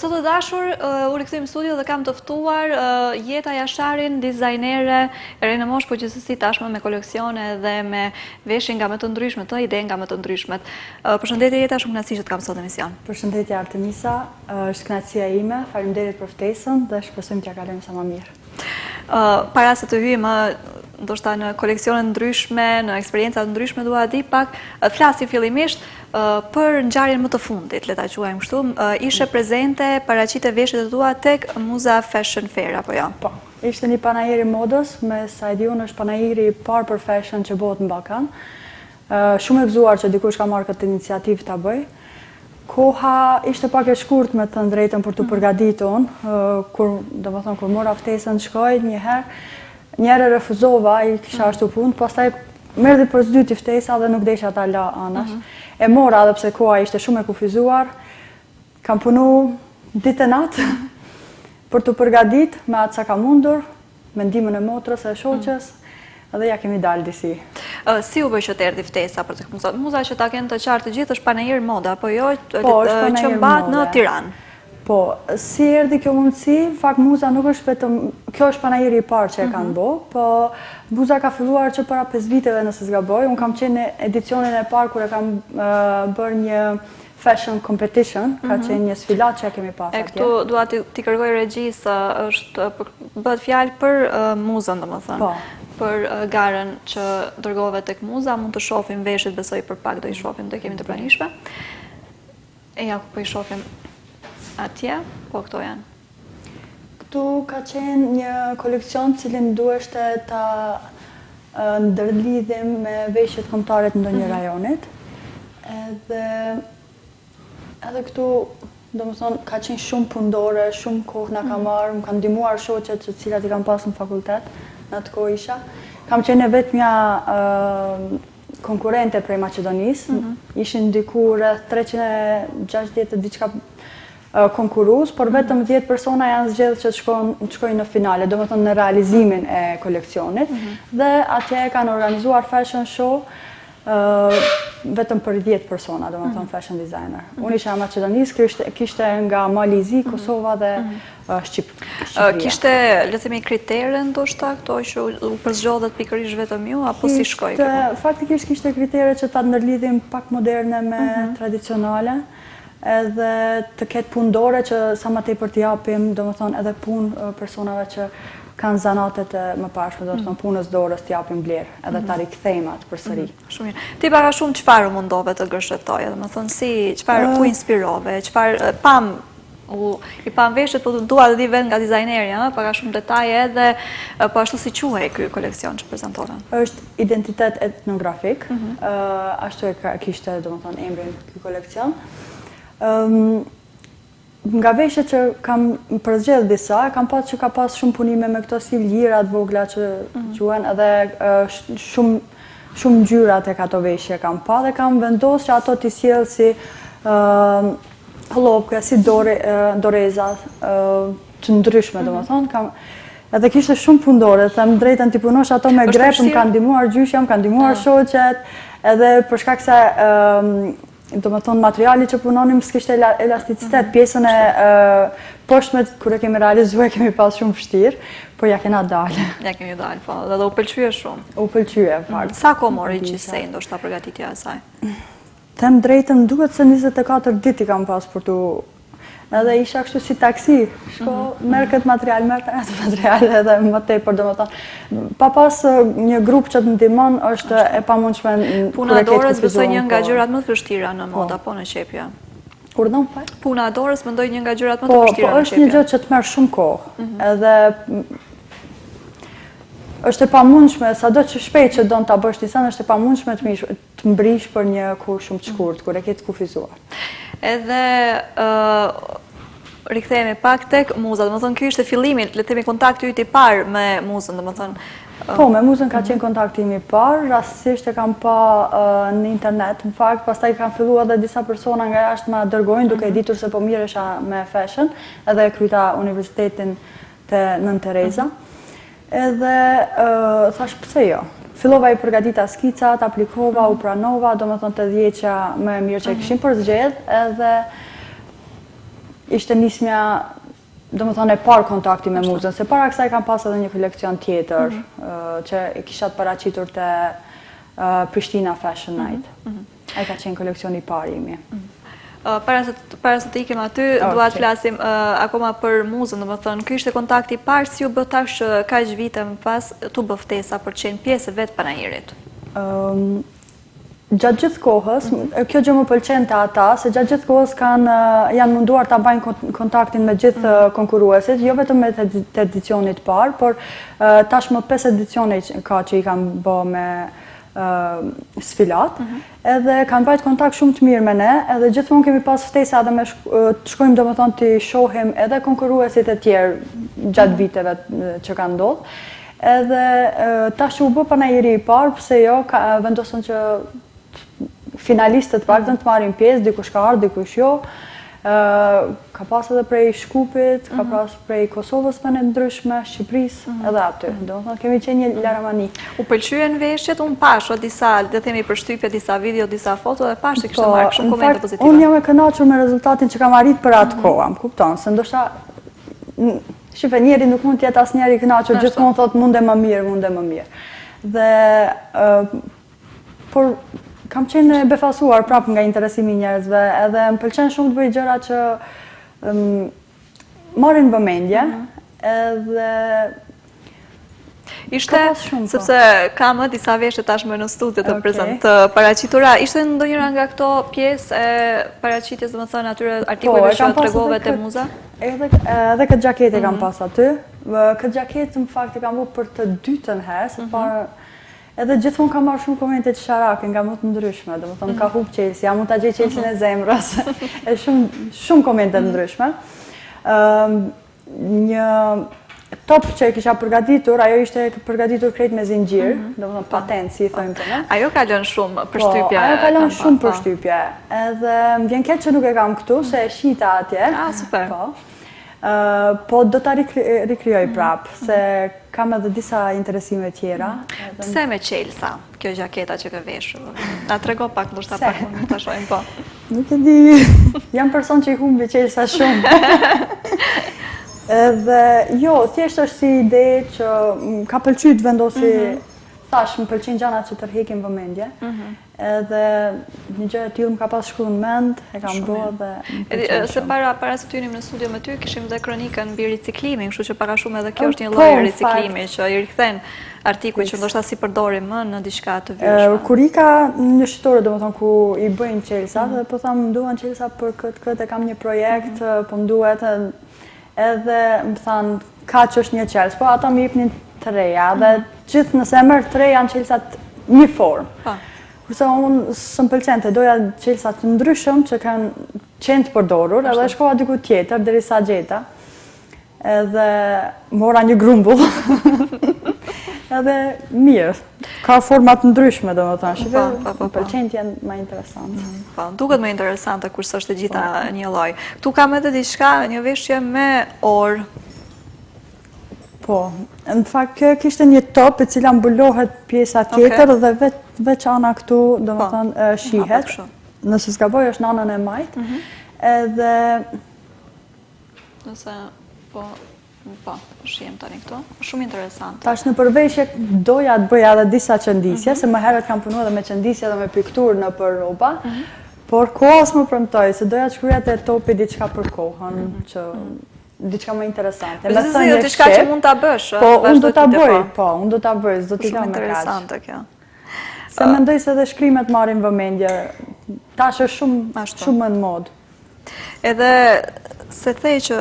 Sot të dashur, u rikthym në studio dhe kam të ftuar Jeta Jasharin, dizajnere e re në moshë, po gjithsesi tashmë me koleksione dhe me veshje nga më të ndryshmet, të ide nga më të ndryshmet. Përshëndetje Jeta, shumë kënaqësi që të kam sot në emision. Përshëndetje Artemisa, është kënaqësia ime, faleminderit për ftesën dhe shpresojmë t'ja kalojmë sa më mirë. Para se të hyjmë ndoshta në koleksione ndryshme, në eksperienca ndryshme, dua di pak flasim fillimisht për ngjarjen më të fundit, le ta quajmë kështu, ishe prezente paraqitë veshjet e tua tek Muza Fashion Fair apo jo? Po, ishte një panajir i modës, me sa e diun është panajiri i parë për fashion që bëhet në Ballkan. Shumë e gëzuar që dikush ka marrë këtë iniciativë ta bëj. Koha ishte pak e shkurt me të drejtën për të përgatitur, kur mora ftesën shkoj njëherë refuzova, i kisha ashtu punë, pastaj merdi për s'dyti ftesa dhe nuk desha ta la anash. E mora edhe pse koha ishte shumë e kufizuar, kam punu ditë e natë për të përgatit me atë sa ka mundur, me ndihmën e motrës e shoqes, edhe ja kemi dalë disi. Si u bë që të erdhi ftesa për të muza? Muza që ta kenë të qartë të gjithë është panajir moda, apo jo, që mbahet në Tiranë? Po, si erdhi kjo mundësi, fakt Muza nuk është vetëm, kjo është panajiri i parë që e kanë bo, po Muza ka filluar që para 5 viteve nëse s'gaboj, unë kam qenë në edicionin e parë kur e kam bërë një fashion competition, ka qenë një sfilat që e kemi pas atje. E këtu dua t'i kërkoj regjisë, është bëhet fjalë për Muzën, domethënë. Po. Për garën që dërgove tek Muza, mund të shohim veshjet, besoj për pak do i shohim, do i kemi të pranishme. E ja ku po i shohim atje, po këto janë? Këtu ka qenë një koleksion cilin duheshte ta ndërlidhim me veshjet kombëtare të ndonjë rajonit. Edhe këtu, domethënë, ka qenë shumë pundore, shumë kohë na ka marrë, më kanë ndihmuar shoqet të cilat i kam pasur në fakultet, në atë kohë isha. Kam qenë vetmja konkurrente prej Maqedonisë, ishin diku rreth 360 diçka konkurrues, por vetëm 10 persona janë zgjedhur që të shkojnë në finale, domethënë në realizimin e koleksionit. Dhe atje kanë organizuar fashion show vetëm për 10 persona, domethënë fashion designer. Unë isha në Maqedonisë, kishte nga Malizi, Kosova dhe Shqipëria. Kishte, le të themi, kritere ndoshta këto që u përzgjodhet pikërisht vetëm ju apo si shkoi? Faktikisht kishte kritere që ta ndërlidhim pak moderne me tradicionale, edhe të ketë pundore që sa më tepër t'i japim, domethënë edhe punë personave që kanë zanatet e mëparshme, domethënë punës dorës t'i japim vlerë, edhe ta rikthejmë atë përsëri. Shumë mirë. Ti para shumë çfarë mundove të gërshtetoje, domethënë si çfarë ku inspirove, çfarë i pam veshjet, po dua të di vetë nga dizajnerja, para shumë detaje edhe po ashtu si quhej ky koleksion që prezantove? Është identitet etnografik, ashtu e kishte domethënë emrin ky koleksion. Nga veshjet që kam përzgjedh disa, kam pasur që ka pas shumë punime me këto si lira të vogla që quhen, edhe shumë ngjyra tek ato veshje kam pa dhe kam vendosur që ato t'i sjell si hllopka, si doreza të ndryshme, domethënë. Edhe kishte shumë pundore, them drejtën, ti punosh ato me grep, më kanë ndihmuar gjyshja, më kanë ndihmuar shoqet, edhe për shkak se domethënë materiali që punonim s'kishte elasticitet, pjesën e poshtme kur e kemi realizuar kemi pas shumë vështirë, por ja kena dalë. Ja kemi dalë, po, dhe u pëlqye shumë. U pëlqye, fakt. Sa kohë mori gjithsej ndoshta përgatitja e saj? Them drejtën, duket se 24 ditë kam pas për tu. Edhe isha kështu si taksi, shko, merr këtë material, merr atë material edhe më tepër domethënë. Pa pas një grup që të ndihmon është e pamundshme. Puna e dorës besoj një nga gjërat më të vështira në modë apo në qepje. Urdhon fal? Puna e dorës mendoj një nga gjërat më të vështira në qepje. Po, është një gjë që të merr shumë kohë. Edhe është e pamundshme, sado që shpejt që don ta bësh disa, është e pamundshme të mbrish për një kohë shumë të shkurtër, kur e ke të kufizuar. Edhe rikthehemi pak tek Muza, domethënë ky ishte fillimi, le të themi kontakti yt i parë me Muzën, domethënë. Po, me Muzën ka qenë kontakti im i parë, rastësisht e kam pa në internet, në fakt, pastaj kanë filluar edhe disa persona nga jashtë ma dërgojnë duke ditur se po mirësha me fashion, edhe kryeta universitetin te Nën Tereza. Edhe thash pse jo. Fillova i përgatita skicat, aplikova, u pranova, domethënë të 10 më e mirë që e kishim përzgjedh, edhe ishte nismja, do më thonë, e parë kontakti me muzën, se para kësaj kam pas edhe një kolekcion tjetër, që e kisha të paraqitur të Prishtina Fashion Night. Ai ka qenë koleksioni i parë imi. Para se të ikim aty, dua të flasim akoma për muzën, do më thënë, ky ishte kontakti i parë, si ju bë tash kaq vite më pas tu bë ftesa për të qenë pjesë e vetë panajirit? Gjatë gjithë kohës, kjo gjë më pëlqen të ata, se gjatë gjithë kohës janë munduar të bajnë kontaktin me gjithë konkuruesit, jo vetëm me të edicionit parë, por tashmë 5 edicione ka që i kanë bë me sfilat, edhe kanë bajt kontakt shumë të mirë me ne, edhe gjithmonë kemi pas ftesa edhe me të shkojmë do më thonë të shohim edhe konkuruesit e tjerë gjatë viteve që kanë ndodhë, edhe tash që u bë panajiri i parë, pse jo, vendosën që finalistët paktën të marrin pjesë, dikush ka ardhur, dikush jo. Ka pas edhe prej Shkupit, ka pas prej Kosovës me në ndryshme, Shqipërisë, edhe aty. Domethënë kemi qenë një laramani. U pëlqyen veshjet, unë pash disa, le të themi përshtypje, disa video, disa foto dhe pash që kishte marrë shumë komente pozitive. Unë jam e kënaqur me rezultatin që kam arrit për atë kohë, më kupton, se ndoshta shife, njeri nuk mund të jetë asnjëri i kënaqur, gjithmonë thotë munde më mirë. Dhe por kam qenë befasuar prapë nga interesimi i njerëzve, edhe më pëlqen shumë të bëj gjëra që marrin vëmendje, edhe ishte, sepse kam disa veshje tashmë në studio të paraqitura, ishte ndonjëra nga këto pjesë e paraqitjes, domethënë atyre artikujve që tregove te muza? Edhe këtë gjakete kam pas aty. Këtë gjaketë në fakt e kam bërë për të dytën herë, se parë edhe gjithmonë kam marrë shumë komente të sharake nga më të ndryshme, domethënë ka hub Chelsea, mund ta gjej Chelsea-n e zemrës, e shumë komente të ndryshme. Një top që e kisha përgatitur, ajo ishte përgatitur krejt me zinxhir, domethënë patent, si i thojmë këne. Ajo ka lënë shumë përshtypje. Ajo ka lënë shumë përshtypje, edhe më vjen keq që nuk e kam këtu, se e shita atje. Super. Po do ta rikrijoj prap, se kam edhe disa interesime tjera. Pse me Chelsea, kjo gjaketa që ke veshur? Na trego pak, ndoshta pak mund ta shohim po. Nuk e di, jam person që i humbi Chelsea shumë. Edhe jo, thjesht është si ide që ka pëlqyer të vendosi, thash më pëlqejnë gjërat që tërheqin vëmendje. Edhe një gjë e tillë më ka pas shkuar në mend, e kam bërë dhe se para se të hynim në studio me ty, kishim dhe kronikën mbi riciklimin, kështu që para shumë edhe kjo është një lloj riciklimi që i rikthen artikuj që ndoshta si përdorim më në diçka të vështirë. Kur ika një shitore, domethënë ku i bëjnë Chelsea, dhe po tham më duan Chelsea për këtë kam një projekt, po më duhet edhe më thanë kaq është një Chelsea, po ata më jepnin të reja, dhe gjithë nëse merr të reja janë Chelsea një formë. Kurse unë së më pëlqente, doja Chelsea të ndryshëm që kanë qenë të përdorur, edhe shkova diku tjetër, derisa gjeta. Edhe mora një grumbull. Edhe mirë, ka format ndryshme, domethënë, shikoj, më pëlqen të jenë më interesante. Po, duket më interesante kurse është e gjitha një lloj. Ktu kam edhe diçka, një veshje me orë. Po, në fakt kjo kishte një top e cila mbulohet pjesa tjetër dhe veç ana këtu, domethënë shihet. Nëse s'gaboj është në anën e majt. Edhe nëse po, shihem tani këtu. Shumë interesante. Tash në përveshje doja të bëja edhe disa qëndisje, se më herët kam punuar edhe me qëndisje dhe me pikturë nëpër rroba. Por koha s'më premtoi, se doja të shkruaja te topi diçka për kohën që diçka më interesante. Me thënë jo diçka që mund ta bësh. Po, unë do ta bëj, unë do ta bëj, s'do t'i kam me kaq. Shumë interesante kjo. Se mendoj se edhe shkrimet marrin vëmendje. Tash është shumë më në modë. Edhe se thej që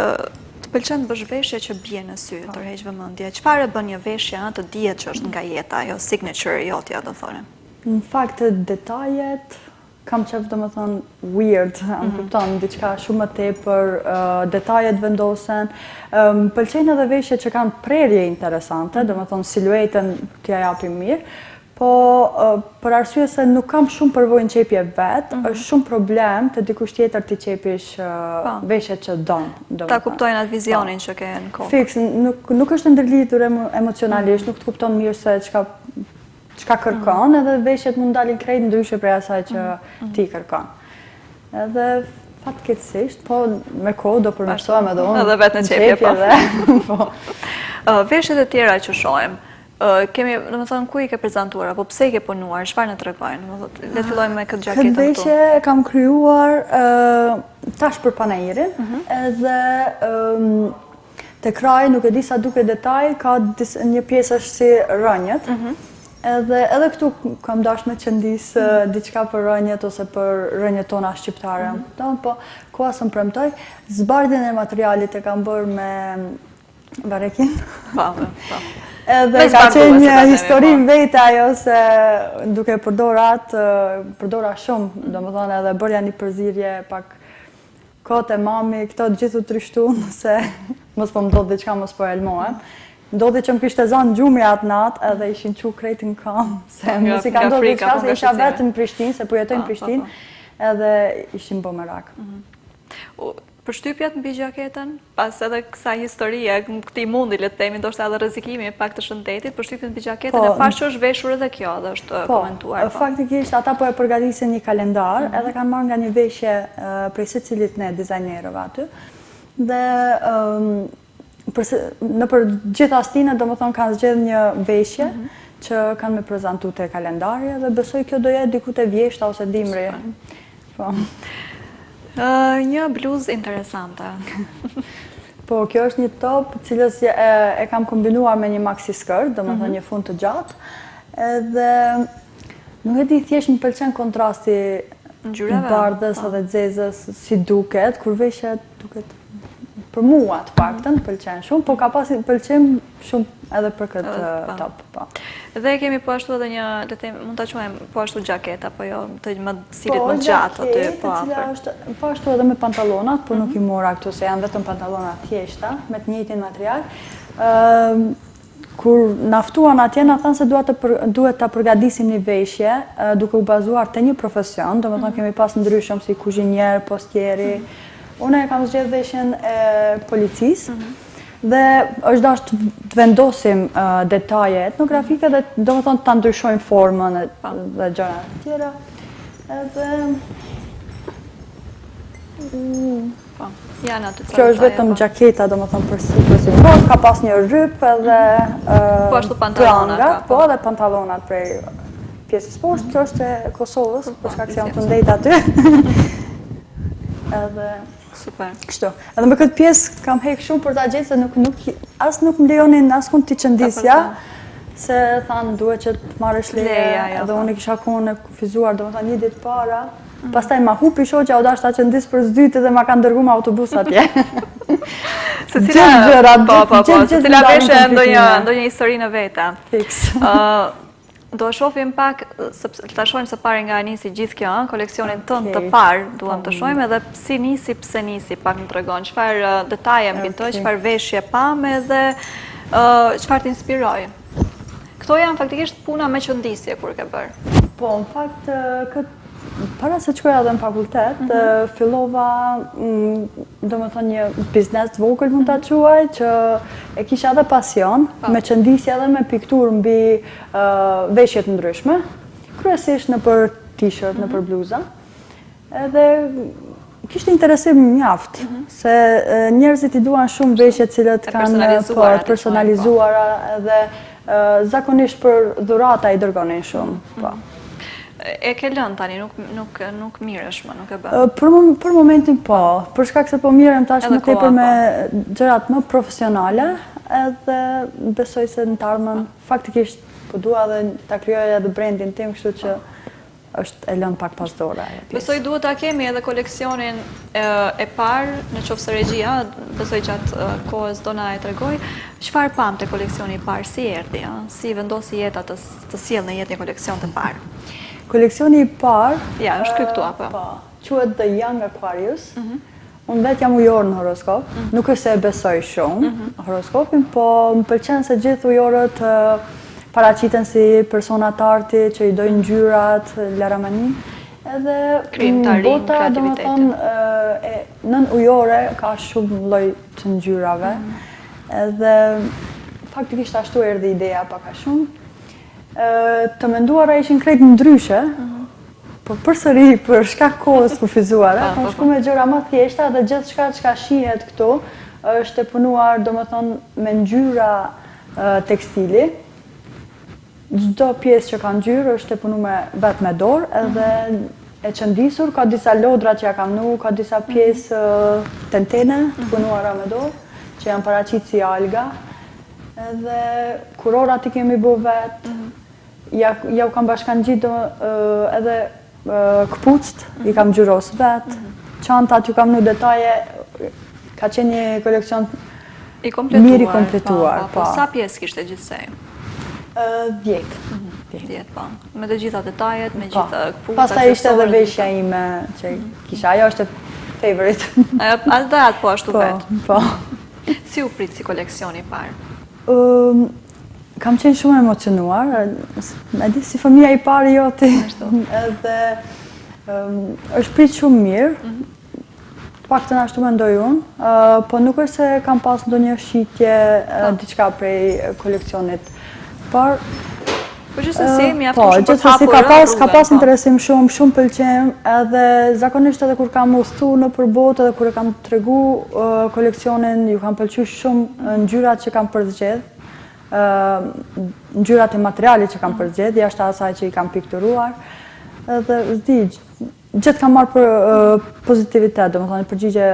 të pëlqen të bësh veshje që bie në sy, tërheq vëmendje. Çfarë bën një veshje të dihet që është nga jeta, jo signature jotja, do thonë. Në fakt detajet kam qef domethënë weird, më kupton, diçka shumë më tepër, detajet vendosen. Më pëlqejnë edhe veshjet që kanë prerje interesante, domethënë siluetën t'ja japim mirë, po për arsye se nuk kam shumë përvojë në qepje vet, është shumë problem të dikush tjetër t'i qepish veshjet që don. Ta kuptojnë atë vizionin që ke në kokë. Fiks, nuk është ndërlidhur emocionalisht, nuk të kupton mirë se çka kërkon, edhe veshjet mund dalin krejt ndryshe prej asaj që ti kërkon. Edhe Fatkeqësisht, po me kohë do përmirësohem edhe unë. Edhe vetë në qepje, po. Veshjet e tjera që shohim, kemi, domethënë, ku i ke prezantuar, apo pse i ke punuar, çfarë na tregojnë? Le të fillojmë me këtë gjaketën këtu. Këtë veshje kam krijuar tash për panairin, edhe te kraji nuk e di sa duket detaj, ka një pjesë është si rënjët. Edhe këtu kam dash me qëndis diçka për rënjët ose për rënjët tona shqiptare. Po, koha së më premtoj, zbardhjen e materialit e kam bërë me barekin. Po. Edhe ka qenë një histori vete ajo se duke përdora shumë, domethënë edhe bërja një përzierje pak kote mami, këto gjithu trishtu, se mos po më ndodh diçka, mos po elmohem. Ndodhi që më kishte zanë gjumi atë natë edhe ishin qu krejtin kam, se mos i ka ndodhur diçka, se isha vetë në Prishtinë, se po jetoj në Prishtinë, edhe ishin bo me rak. Përshtypjet mbi gjaketën, pas edhe kësaj historie, këtij mundi, le të themi, ndoshta edhe rrezikimi pak të shëndetit, përshtypjet mbi gjaketën e pash që është veshur edhe kjo, dhe është komentuar. Po, faktikisht ata po e përgatisin një kalendar, edhe kanë marrë nga një veshje prej secilit ne dizajnerëve aty, dhe në për gjitha stinë, do më thonë, kanë zgjedh një veshje që kanë me prezentu të kalendarje dhe besoj kjo do jetë diku të vjeshta ose dimri. Një bluzë interesante. Po, kjo është një top cilës e kam kombinuar me një maxi skirt, do më thonë një fund të gjatë, edhe nuk e di thjesht më pëlqen kontrasti bardhës edhe zezës si duket, kur veshja duket për mua të paktën pëlqen shumë, po ka pasi pëlqen shumë edhe për këtë top. Dhe kemi po ashtu edhe një, le të themi, mund ta quajmë po ashtu gjaketa, po jo të më stilit më gjatë aty po afër. Po ashtu edhe me pantallonat, por nuk i mora këtu se janë vetëm pantallona thjeshta me të njëjtin material. Kur naftuan atje, na thanë se duhet ta përgatisim një veshje duke u bazuar te një profesion, domethënë kemi pas ndryshëm si kuzhinier, postieri. Unë e kam zgjedhur veshjen e policisë dhe është dashur të vendosim detaje etnografike dhe domethënë ta ndryshojmë formën dhe gjëra të tjera. Edhe kjo është vetëm gjaketa, domethënë përsi. Po ka pas një rryp edhe po ashtu pantallona. Po edhe pantallonat prej pjesës poshtë, kjo është e Kosovës, për shkak se jam të ndejt aty. Edhe super. Kështu. Edhe me këtë pjesë kam hek shumë për ta gjetur se as nuk më lejonin askund t'i qëndisja, se thanë duhet që të marrësh leja, edhe unë kisha kohën e kufizuar, domethënë një ditë para. Pastaj ma hupi shoqja, u dash ta qëndis për s'dytë dhe ma kanë dërguar me autobus atje. Secila veshje ndonjë histori në vete. Fiks. Do shohim pak, ta shohim së pari nga nisi gjithë kjo, koleksionin tënd të parë, duam të shohim edhe si nisi, pse nisi, pak më tregon, çfarë detaje mbi të, çfarë veshje pam edhe çfarë të inspiroi. Këto janë faktikisht puna me qëndisje kur ke bërë. Po, në fakt, para se shkoja edhe në fakultet, fillova, domethënë një biznes të vogël mund ta quaj, që e kisha edhe pasion, me qëndisje edhe me pikturë mbi veshje të ndryshme, kryesisht në për t-shirt, në për bluza. Edhe kishte interesim mjaft, se njerëzit i duan shumë veshje të cilët kanë personalizuara edhe zakonisht për dhurata i dërgonin shumë. E ke lënë tani, nuk miresh më, nuk e bë? Për momentin po, për shkak se po mirem tash më tepër me gjërat më profesionale, edhe besoj se në të ardhmen faktikisht po dua edhe ta krijoj edhe brandin tim, kështu që është e lënë pak pas dore. Besoj duhet ta kemi edhe koleksionin e parë, në qoftë se regjia, besoj gjatë kohës do na e tregoj, çfarë pam te koleksioni i parë, si erdhi, si vendosi jeta të sjellë në jetë një koleksion të parë? Koleksioni i parë... Ja, është ky këtu, apo? Po, quhet The Young Aquarius. Unë vetë jam ujorë në horoskop, nuk është se e besoj shumë horoskopin, po më pëlqen se gjithë ujorët paraqiten si persona të arti që i dojnë ngjyrat, laramani. Edhe bota, domethënë, nën ujore ka shumë lloj të ngjyrave. Edhe faktikisht ashtu erdhi ideja pak a shumë. Të menduara ishin krejt ndryshe, po përsëri për shkak kohës kufizuar, kam shku me gjëra më thjeshta dhe gjithçka çka shihet këtu është e punuar, domethënë me ngjyra tekstili. Çdo pjesë që ka ngjyrë është e punuar vetëm me dorë, edhe e qëndisur, ka disa lodra që ja kam nu, ka disa pjesë tentene të punuara me dorë, që janë paraqit si alga, edhe kurorat i kemi bo vetë, ja u kam bashkangjit edhe këpucët, i kam gjyros vetë, çantat ju kam nu detaje, ka qenë një koleksion mirë i kompletuar. Po, sa pjesë kishte gjithsej? 10. 10, po. Me të gjitha detajet, me gjitha këpucët, pastaj ishte edhe veshja ime që kisha, ajo është favorite. Atë dhe atë po ashtu vetë? Po. Si u prit si koleksioni parë? Kam qenë shumë emocionuar, e di si fëmija i parë joti, edhe është prit shumë mirë, pak të ashtu mendoj unë, po nuk është se kam pas ndonjë shitje diçka prej koleksionit, por Po gjithsesi, mjafton shumë për të hapur rrugën. Ka pas interesim shumë pëlqem, edhe zakonisht edhe kur kam udhëtu në përbotë, edhe kur e kam tregu koleksionin, ju kam pëlqyer shumë ngjyrat që kam përzgjedh, ngjyrat e materialit që kam përzgjedh, jashtë asaj që i kam pikturuar, edhe gjithë kam marrë për pozitivitet, domethënë përgjigje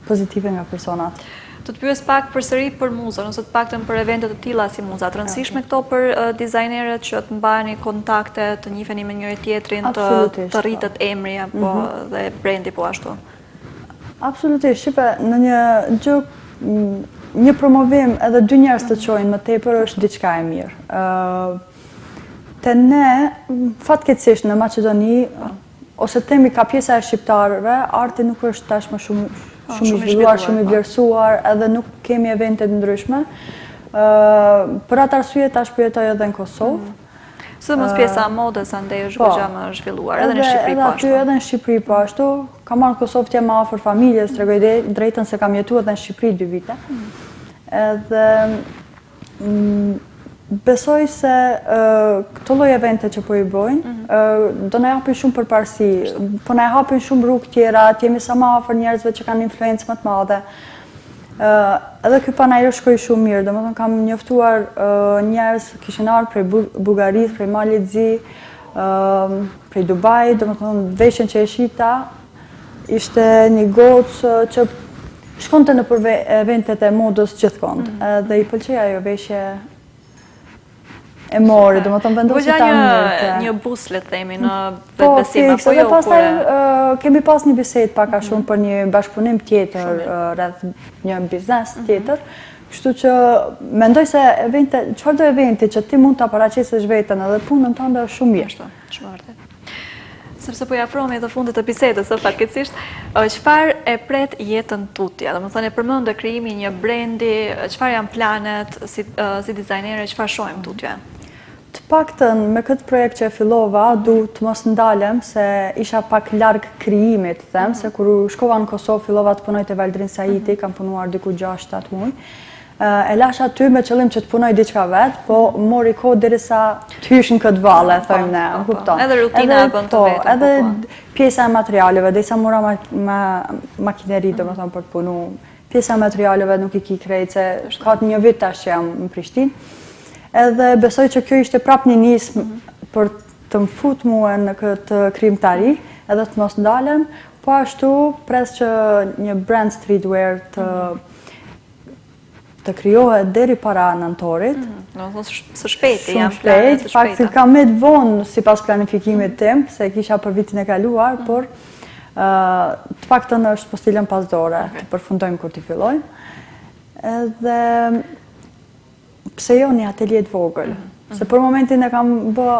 pozitive nga personat. Të të pyes pak përsëri për muzën, ose të paktën për eventet të tilla si muza, të rëndësishme këto për dizajnerët që të mbajeni kontakte, të njiheni me njëri tjetrin, të rritet emri apo dhe brendi po ashtu. Absolutisht, shipe, në një promovim edhe dy njerëz të çojnë më tepër është diçka e mirë. Te ne, fatkeqësisht në Maqedoni, ose temi ka pjesa e shqiptarëve, arti nuk është tashmë shumë i zhvilluar, shumë i vlerësuar, edhe nuk kemi evente të ndryshme. Për atë arsye tash po jetoj edhe në Kosovë. Sidomos pjesa e modës andej është goxha më zhvilluar, edhe në Shqipëri po ashtu. Edhe në Shqipëri po ashtu. Kam marrë në Kosovë që më afër familjes, tregoj drejtën se kam jetuar edhe në Shqipëri 2 vite. Edhe besoj se këto lloj evente që po i bojnë, do na japin shumë përparësi, po na hapin shumë rrugë tjera, jemi sa më afër njerëzve që kanë influencë më të madhe. Edhe ky panajër shkoi shumë mirë, domethënë kam njoftuar njerëz kishin ardhur prej Bullgarisë, prej Malit Zi, prej Dubai, domethënë veshjen që e shita ishte një gocë që shkonte në për eventet e modës gjithkohë, dhe i pëlqej ajo veshje e mori, do më të vendosi ta mirë. Një busle, themi, në vetbesim, apo jo? Po, pastaj kemi pas një bisedë pak a shumë për një bashkëpunim tjetër, rreth një biznes tjetër, kështu që mendoj se çfarëdo eventi që ti mund ta paraqesësh veten edhe punën tënde është shumë mirë. Shumë vërtet. Sepse po i afrohemi edhe fundit të bisedës, fatkeqësisht, çfarë e pret jetën tutje? Domethënë e përmend krijimin një brendi, çfarë janë planet si dizajnere, çfarë shohim tutje? Të paktën me këtë projekt që e fillova, duhet të mos ndalem se isha pak larg krijimit, them, se kur shkova në Kosovë fillova të punoj te Valdrin Saiti, kam punuar diku 6-7 muaj. E lash aty me qëllim që të punoj diçka vetë, po mori kohë derisa të hysh në këtë valle, thojmë ne, kupton. Edhe rutina e bën të vetën. Edhe pjesa e materialeve, derisa mora makineri, domethënë për të punu. Pjesa e materialeve nuk i ki krejt, se ka një vit tash që jam në Prishtinë. Edhe besoj që kjo ishte prap një nismë për të më fut mua në këtë krijimtari, edhe të mos ndalem, po ashtu pres që një brand streetwear të krijohet deri para nëntorit. Së shpejti, janë planet të shpejta. Fakti kam me të vonë sipas planifikimit tim, se kisha për vitin e kaluar, por të paktën është po stilën pas dore, të përfundojmë kur t'i fillojmë. Edhe pse jo një atelje të vogël. Se për momentin e kam bë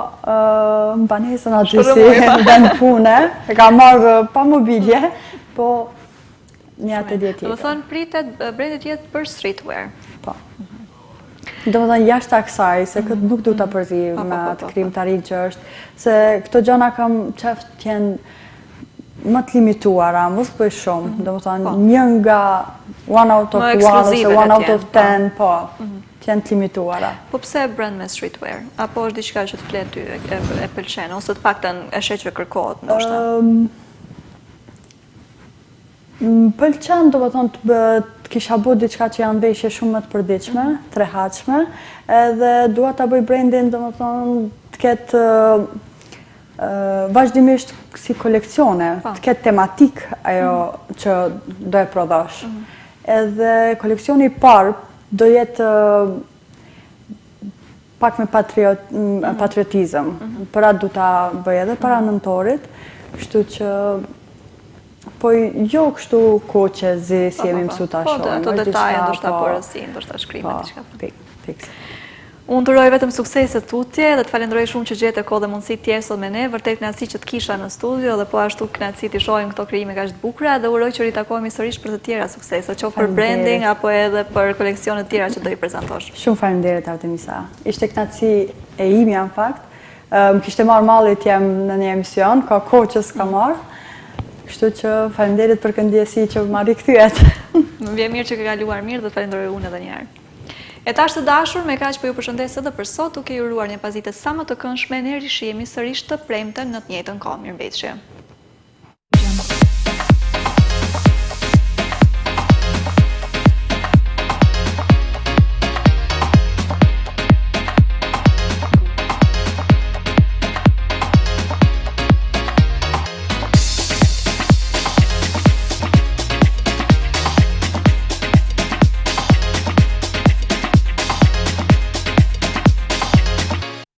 në banesën aty si dhe në pune, e kam marrë pa mobilje, po një atelje tjetër. Do të thonë pritet brendi tjetër për streetwear. Po. Do të thonë jashtë kësaj, se këtë nuk du të përzi me atë krijimtarin që është, se këto gjëra kam qef të jenë më të limituara, mos bëj shumë, do të thonë një nga 1 out of 1 ose 1 out of 10, po, që janë të limituara. Po pse brand me streetwear? Apo është diçka që të flet ty e pëlqen ose të paktën e sheh që kërkohet ndoshta? Më pëlqen, domethënë të kisha bërë diçka që janë veshje shumë më të përditshme, të rehatshme, edhe dua ta bëj brandin, domethënë të ketë vazhdimisht si koleksione, të ketë tematik ajo që do e prodhosh. Edhe koleksioni i parë do jetë pak me patriotizëm. Për atë du ta bëj edhe para nëntorit, kështu që po jo kështu koqezi si jemi mësu ta shohim. Po, të detaje, ndoshta porosinë, ndoshta shkrime, diçka. Fiks. Unë të uroj vetëm suksese tutje dhe të falenderoj shumë që gjete kohë dhe mundësi tjerë sot me ne, vërtet kënaqësi që të kisha në studio dhe po ashtu kënaqësi të shohim këto krijime kaq të bukura dhe uroj që ritakohemi sërish për të tjera suksese, qoftë për branding apo edhe për koleksione të tjera që do i prezantosh. Shumë faleminderit Artemisa. Ishte kënaqësi e imja në fakt. Më kishte marrë malli të jem në një emision, ka kohë që s'ka marrë. Kështu që faleminderit për këndjesi që më rikthyehet. Më vjen mirë që ke kaluar mirë dhe të falenderoj unë edhe një herë. E tash të dashur, me kaq po ju përshëndes edhe për sot, duke ju uruar një pasditë sa më të këndshme, ne rishihemi sërish të premten në të njëjtën kohë. Mirëmbëjtje.